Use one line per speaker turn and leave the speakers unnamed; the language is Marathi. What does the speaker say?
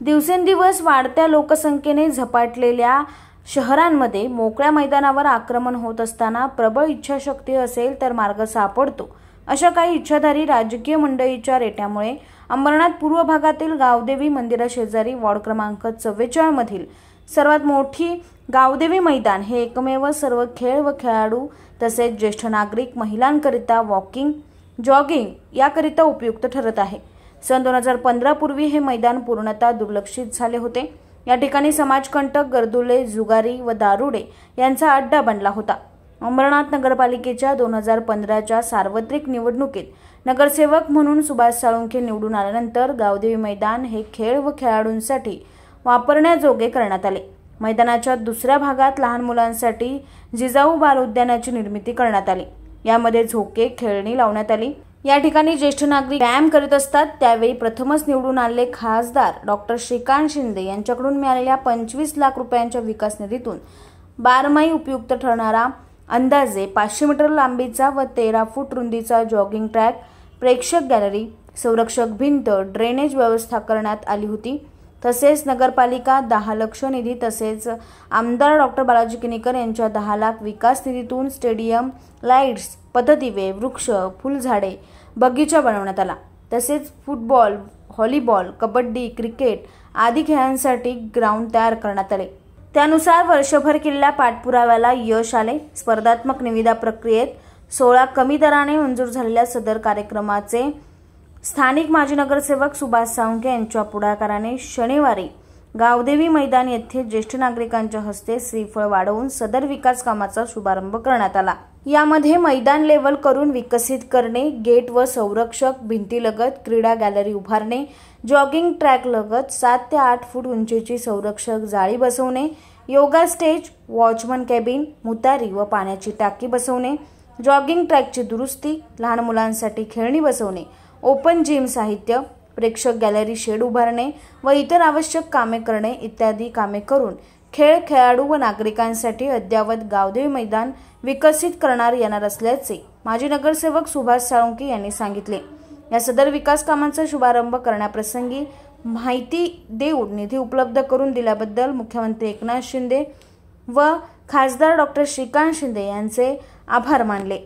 दिवसेंदिवस वाढत्या लोकसंख्येने झपाटलेल्या शहरांमध्ये मोकळ्या मैदानावर आक्रमण होत असताना प्रबळ इच्छाशक्ती असेल तर मार्ग सापडतो, अशा काही इच्छाधारी राजकीय मंडळीच्या रेट्यामुळे अंबरनाथ पूर्व भागातील गावदेवी मंदिराशेजारी वॉर्ड क्रमांक 44 मधील सर्वात मोठी गावदेवी मैदान हे एकमेव सर्व खेळ व खेळाडू तसेच ज्येष्ठ नागरिक महिलांकरिता वॉकिंग, जॉगिंग याकरिता उपयुक्त ठरत आहे। सन 2015 पूर्वी हे मैदान पूर्णतः दुर्लक्षित झाले होते। या ठिकाणी समाजकंटक, गर्दुले, जुगारी व दारुडे यांचा अड्डा बनला होता। अंबरनाथ नगरपालिकेच्या 2015च्या सार्वत्रिक निवडणुकीत नगरसेवक म्हणून सुभाष साळुंखे निवडून आल्यानंतर गावदेवी मैदान हे खेळ व खेळाडूंसाठी वापरण्याजोगे करण्यात आले। मैदानाच्या दुसऱ्या भागात लहान मुलांसाठी जिजाऊ बाल उद्यानाची निर्मिती करण्यात आली। यामध्ये झोके, खेळणी लावण्यात आली। या ठिकाणी ज्येष्ठ नागरिक व्यायाम करीत असतात। त्यावेळी प्रथमच निवडून आलेले खासदार डॉक्टर श्रीकांत शिंदे यांच्याकडून मिळालेल्या 25 लाख रुपयांच्या विकास निधीतून बारमाही उपयुक्त ठरणारा अंदाजे 500 मीटर लांबीचा व 13 फूट रुंदीचा जॉगिंग ट्रॅक, प्रेक्षक गॅलरी, संरक्षक भिंत, ड्रेनेज व्यवस्था करण्यात आली होती। तसेच नगरपालिका 10 लाख निधी तसेच आमदार डॉक्टर बालाजी किनीकर यांच्या 10 लाख विकास निधीतून स्टेडियम, लाईट्स, पथदिवे, वृक्ष, फुलझाडे, बगीचा बनवण्यात आला। तसेच फुटबॉल, व्हॉलीबॉल, कबड्डी, क्रिकेट आदी खेळांसाठी ग्राउंड तयार करण्यात आले। त्यानुसार वर्षभर केलेल्या पाठपुराव्याला यश आले। स्पर्धात्मक निविदा प्रक्रियेत 16 कमी दराने मंजूर झालेल्या सदर कार्यक्रमाचे स्थानिक माजी नगरसेवक सुभाष साळुंखे यांच्या पुढाकाराने शनिवारी गावदेवी मैदान येथे ज्येष्ठ नागरिकांच्या हस्ते श्रीफळ वाढवून सदर विकास कामाचा शुभारंभ करण्यात आला। यामध्ये मैदान लेवल करून विकसित करणे, गेट व संरक्षक भिंतीलगत क्रीडा गॅलरी उभारणे, जॉगिंग ट्रॅक लगत 7 ते 8 फूट उंचीची संरक्षक जाळी बसवणे, योगा स्टेज, वॉचमन कॅबिन, मुतारी व पाण्याची टाकी बसवणे, जॉगिंग ट्रॅकची दुरुस्ती, लहान मुलांसाठी खेळणी बसवणे, ओपन जिम साहित्य, प्रेक्षक गॅलरी शेड उभारणे व इतर आवश्यक कामे करणे इत्यादी कामे करून खेळ, खेळाडू व नागरिकांसाठी अद्ययावत गावदेवी मैदान विकसित करणार येणार असल्याचे माजी नगरसेवक सुभाष साळुंखे यांनी सांगितले। या सदर विकास कामांचा शुभारंभ करण्याप्रसंगी माहिती देऊन निधी उपलब्ध करून दिल्याबद्दल मुख्यमंत्री एकनाथ शिंदे व खासदार डॉक्टर श्रीकांत शिंदे यांचे आभार मानले।